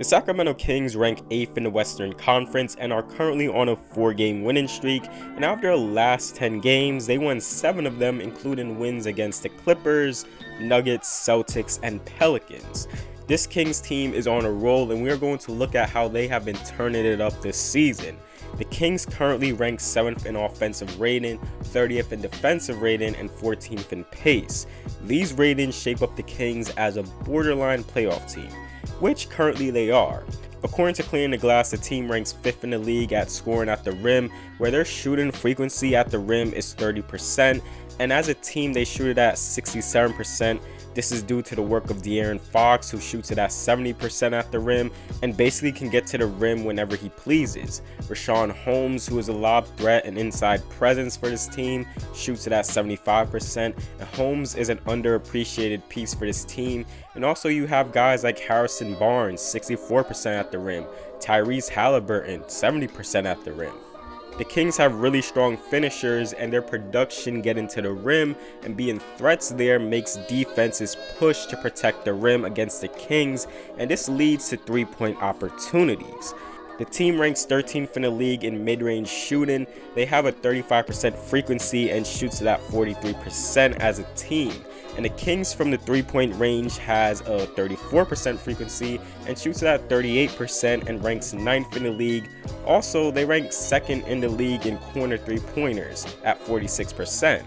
The Sacramento Kings rank 8th in the Western Conference and are currently on a 4-game winning streak, and after their last 10 games, they won 7 of them, including wins against the Clippers, Nuggets, Celtics, and Pelicans. This Kings team is on a roll, and we are going to look at how they have been turning it up this season. The Kings currently rank 7th in offensive rating, 30th in defensive rating, and 14th in pace. These ratings shape up the Kings as a borderline playoff team, which currently they are. According to Clearing the Glass, the team ranks 5th in the league at scoring at the rim, where their shooting frequency at the rim is 30%, and as a team they shoot it at 67%. This is due to the work of Deaaron Fox, who shoots it at 70% at the rim and basically can get to the rim whenever he pleases. Richaun Holmes, who is a lob threat and inside presence for this team, shoots it at 75%, and Holmes is an underappreciated piece for this team. And also you have guys like Harrison Barnes, 64% at the rim, Tyrese Haliburton, 70% at the rim. The Kings have really strong finishers, and their production getting to the rim and being threats there makes defenses push to protect the rim against the Kings, and this leads to 3-point opportunities. The team ranks 13th in the league in mid-range shooting. They have a 35% frequency and shoots it at 43% as a team. And the Kings from the 3-point range has a 34% frequency and shoots it at 38% and ranks 9th in the league. Also, they rank 2nd in the league in corner 3-pointers at 46%.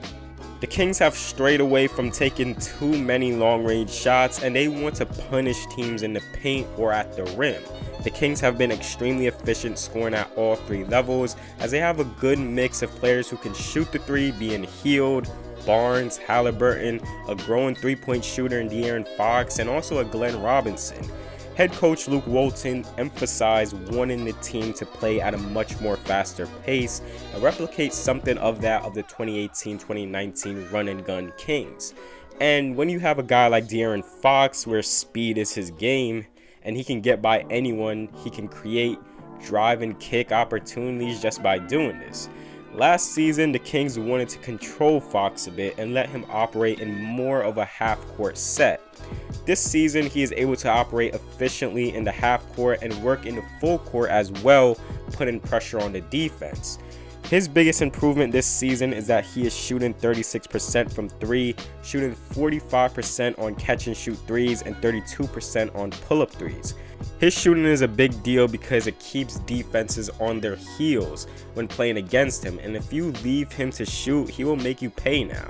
The Kings have strayed away from taking too many long-range shots, and they want to punish teams in the paint or at the rim. The Kings have been extremely efficient scoring at all 3 levels, as they have a good mix of players who can shoot the 3, being Hield, Barnes, Haliburton, a growing 3-point shooter in Deaaron Fox, and also a Glenn Robinson. Head coach Luke Walton emphasized wanting the team to play at a much more faster pace and replicate something of that of the 2018-2019 run and gun Kings. And when you have a guy like Deaaron Fox, where speed is his game and he can get by anyone, he can create, drive, and kick opportunities just by doing this. Last season, the Kings wanted to control Fox a bit and let him operate in more of a half-court set. This season, he is able to operate efficiently in the half-court and work in the full court as well, putting pressure on the defense. His biggest improvement this season is that he is shooting 36% from 3, shooting 45% on catch-and-shoot 3s, and 32% on pull-up 3s. His shooting is a big deal because it keeps defenses on their heels when playing against him, and if you leave him to shoot, he will make you pay now.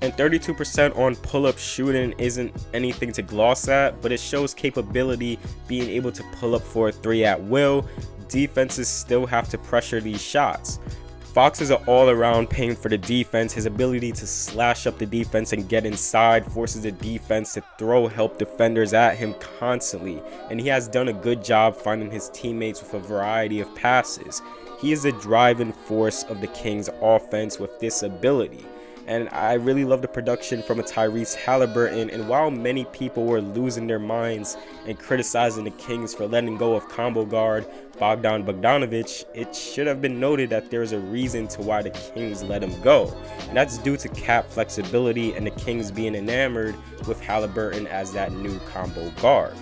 And 32% on pull-up shooting isn't anything to gloss at, but it shows capability, being able to pull up for a 3 at will. Defenses still have to pressure these shots. Fox is an all-around pain for the defense. His ability to slash up the defense and get inside forces the defense to throw help defenders at him constantly, and he has done a good job finding his teammates with a variety of passes. He is the driving force of the Kings' offense with this ability. And I really love the production from a Tyrese Haliburton, and while many people were losing their minds and criticizing the Kings for letting go of combo guard Bogdan Bogdanovic, it should have been noted that there's a reason to why the Kings let him go, and that's due to cap flexibility and the Kings being enamored with Haliburton as that new combo guard.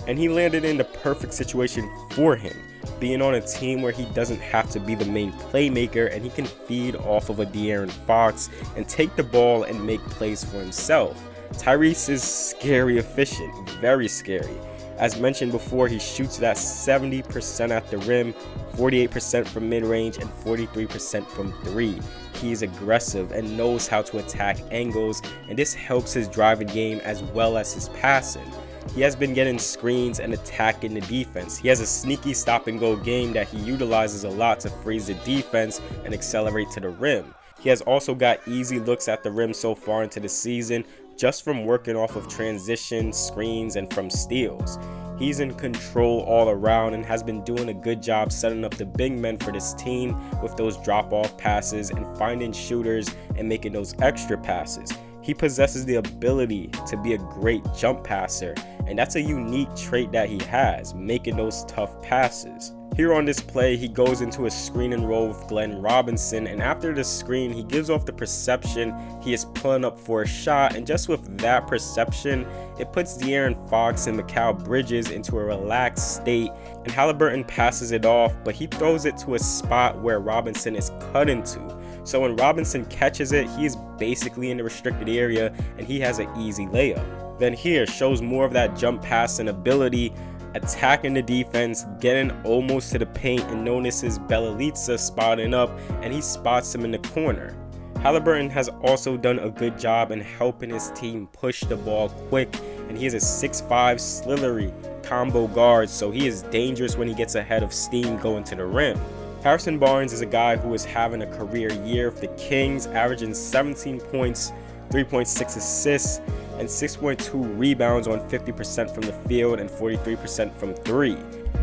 And he landed in the perfect situation for him, being on a team where he doesn't have to be the main playmaker and he can feed off of a Deaaron Fox and take the ball and make plays for himself. Tyrese is scary efficient, very scary. As mentioned before, he shoots it at 70% at the rim, 48% from mid-range, and 43% from 3. He is aggressive and knows how to attack angles, and this helps his driving game as well as his passing. He has been getting screens and attacking the defense. He has a sneaky stop-and-go game that he utilizes a lot to freeze the defense and accelerate to the rim. He has also got easy looks at the rim so far into the season, just from working off of transition, screens, and from steals. He's in control all around and has been doing a good job setting up the big men for this team with those drop-off passes and finding shooters and making those extra passes. He possesses the ability to be a great jump passer, and that's a unique trait that he has, making those tough passes. Here on this play, he goes into a screen and roll with Glenn Robinson, and after the screen, he gives off the perception he is pulling up for a shot, and just with that perception, it puts Deaaron Fox and Mikal Bridges into a relaxed state, and Haliburton passes it off, but he throws it to a spot where Robinson is cut into. So when Robinson catches it, he is basically in the restricted area, and he has an easy layup. Then here shows more of that jump passing ability, attacking the defense, getting almost to the paint, and notices Bjelica spotting up, and he spots him in the corner. Haliburton has also done a good job in helping his team push the ball quick, and he is a 6'5" slithery combo guard, so he is dangerous when he gets ahead of steam going to the rim. Harrison Barnes is a guy who is having a career year for the Kings, averaging 17 points, 3.6 assists, and 6.2 rebounds on 50% from the field and 43% from 3.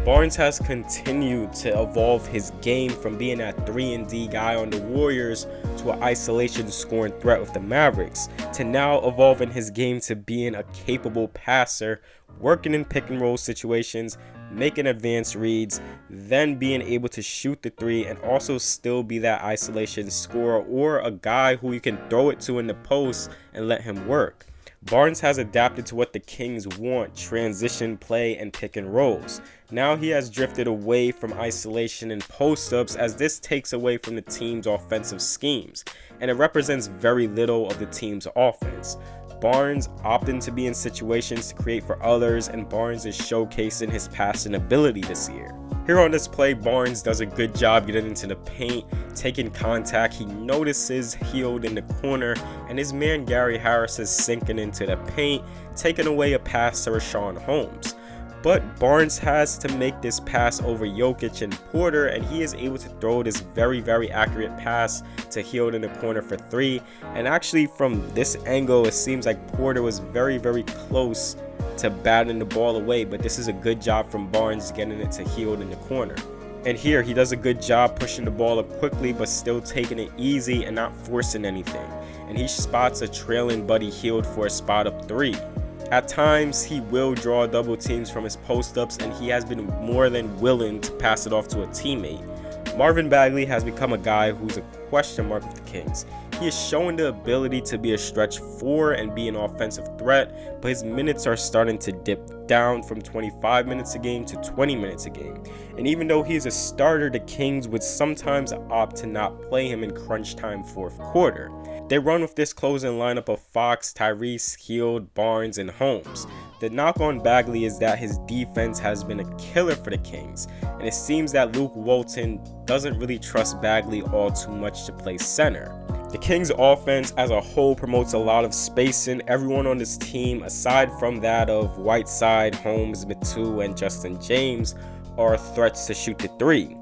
Barnes has continued to evolve his game from being that 3-and-D guy on the Warriors to an isolation scoring threat with the Mavericks, to now evolving his game to being a capable passer, working in pick and roll situations, making advanced reads, then being able to shoot the 3 and also still be that isolation scorer or a guy who you can throw it to in the post and let him work. Barnes has adapted to what the Kings want, transition play and pick and rolls. Now he has drifted away from isolation and post-ups, as this takes away from the team's offensive schemes, and it represents very little of the team's offense. Barnes opting to be in situations to create for others, and Barnes is showcasing his passing ability this year. Here on this play, Barnes does a good job getting into the paint, taking contact. He notices Hield in the corner, and his man Gary Harris is sinking into the paint, taking away a pass to Richaun Holmes. But Barnes has to make this pass over Jokic and Porter, and he is able to throw this very accurate pass to Hield in the corner for 3. And actually from this angle, it seems like Porter was very close to batting the ball away, but this is a good job from Barnes getting it to Hield in the corner. And here he does a good job pushing the ball up quickly but still taking it easy and not forcing anything. And he spots a trailing Buddy Hield for a spot up 3. At times, he will draw double teams from his post-ups, and he has been more than willing to pass it off to a teammate. Marvin Bagley has become a guy who's a question mark with the Kings. He is showing the ability to be a stretch 4 and be an offensive threat, but his minutes are starting to dip down from 25 minutes a game to 20 minutes a game. And even though he is a starter, the Kings would sometimes opt to not play him in crunch time fourth quarter. They run with this closing lineup of Fox, Tyrese, Hield, Barnes, and Holmes. The knock on Bagley is that his defense has been a killer for the Kings, and it seems that Luke Walton doesn't really trust Bagley all too much to play center. The Kings offense as a whole promotes a lot of spacing. Everyone on this team, aside from that of Whiteside, Holmes, Metu, and Justin James, are threats to shoot the 3.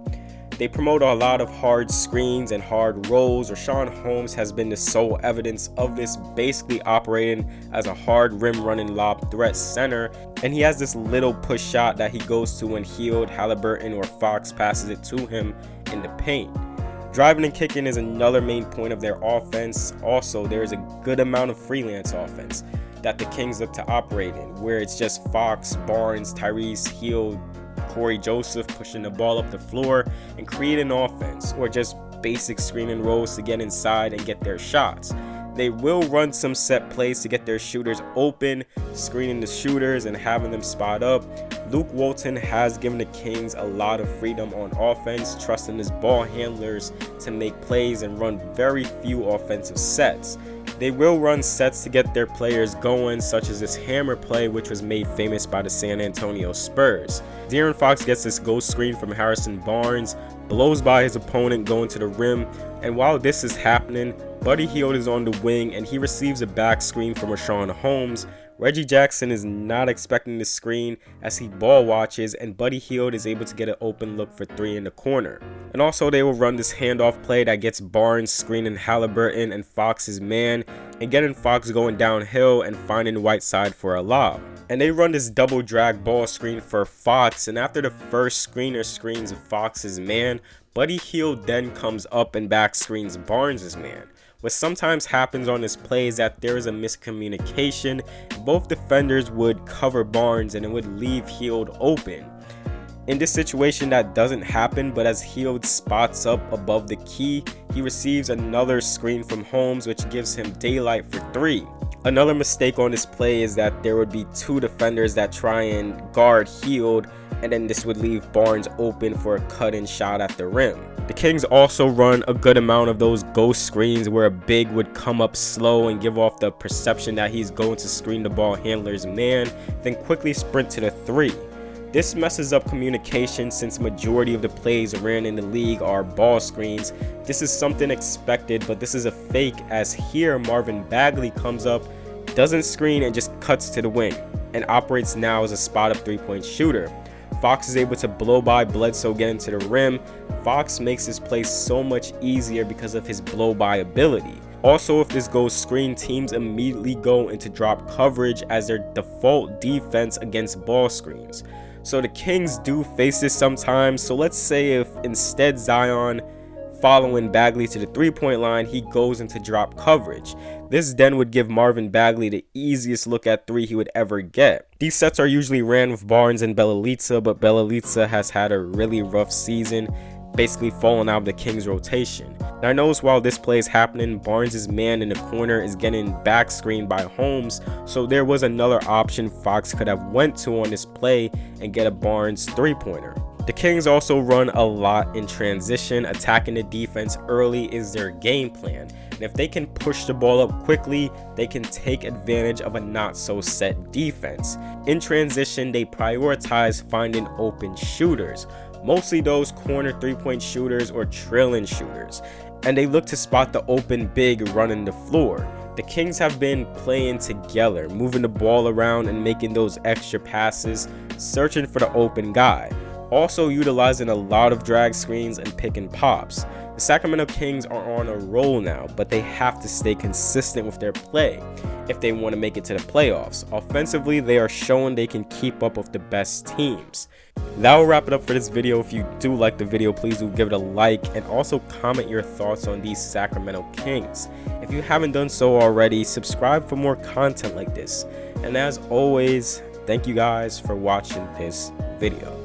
They promote a lot of hard screens and hard rolls. Richaun Holmes has been the sole evidence of this, basically operating as a hard rim running lob threat center, and he has this little push shot that he goes to when Hield, Haliburton, or Fox passes it to him in the paint. Driving and kicking is another main point of their offense. Also, there is a good amount of freelance offense that the Kings look to operate in, where it's just Fox, Barnes, Tyrese, Hield, Corey Joseph pushing the ball up the floor and creating offense, or just basic screen and rolls to get inside and get their shots. They will run some set plays to get their shooters open, screening the shooters and having them spot up. Luke Walton has given the Kings a lot of freedom on offense, trusting his ball handlers to make plays and run very few offensive sets. They will run sets to get their players going, such as this hammer play, which was made famous by the San Antonio Spurs. De'Aaron Fox gets this ghost screen from Harrison Barnes, blows by his opponent going to the rim, and while this is happening, Buddy Hield is on the wing and he receives a back screen from Richaun Holmes. Reggie Jackson is not expecting the screen as he ball watches, and Buddy Hield is able to get an open look for 3 in the corner. And also they will run this handoff play that gets Barnes screening Haliburton and Fox's man, and getting Fox going downhill and finding Whiteside for a lob. And they run this double drag ball screen for Fox, and after the first screener screens Fox's man, Buddy Hield then comes up and back screens Barnes' man. What sometimes happens on this play is that there is a miscommunication. Both defenders would cover Barnes and it would leave Hield open. In this situation, that doesn't happen, but as Hield spots up above the key, he receives another screen from Holmes, which gives him daylight for 3. Another mistake on this play is that there would be 2 defenders that try and guard Hield, and then this would leave Barnes open for a cut-in shot at the rim. The Kings also run a good amount of those ghost screens where a big would come up slow and give off the perception that he's going to screen the ball handler's man, then quickly sprint to the 3. This messes up communication since majority of the plays ran in the league are ball screens. This is something expected, but this is a fake, as here Marvin Bagley comes up, doesn't screen, and just cuts to the wing and operates now as a spot-up 3-point shooter. Fox is able to blow by Bledsoe getting to the rim. Fox makes his play so much easier because of his blow-by ability. Also, if this goes screen, teams immediately go into drop coverage as their default defense against ball screens. So the Kings do face this sometimes. So let's say if instead Zion following Bagley to the 3-point line, he goes into drop coverage. This then would give Marvin Bagley the easiest look at 3 he would ever get. These sets are usually ran with Barnes and Bjelica, but Bjelica has had a really rough season, basically falling out of the Kings rotation. Now notice while this play is happening, Barnes' man in the corner is getting back screened by Holmes, so there was another option Fox could have went to on this play and get a Barnes 3-pointer. The Kings also run a lot in transition. Attacking the defense early is their game plan, and if they can push the ball up quickly, they can take advantage of a not so set defense. In transition, they prioritize finding open shooters, mostly those corner 3-point shooters or trailing shooters, and they look to spot the open big running the floor. The Kings have been playing together, moving the ball around and making those extra passes, searching for the open guy. Also utilizing a lot of drag screens and pick and pops. The Sacramento Kings are on a roll now, but they have to stay consistent with their play if they want to make it to the playoffs. Offensively, they are showing they can keep up with the best teams. That will wrap it up for this video. If you do like the video, please do give it a like and also comment your thoughts on these Sacramento Kings. If you haven't done so already, subscribe for more content like this. And as always, thank you guys for watching this video.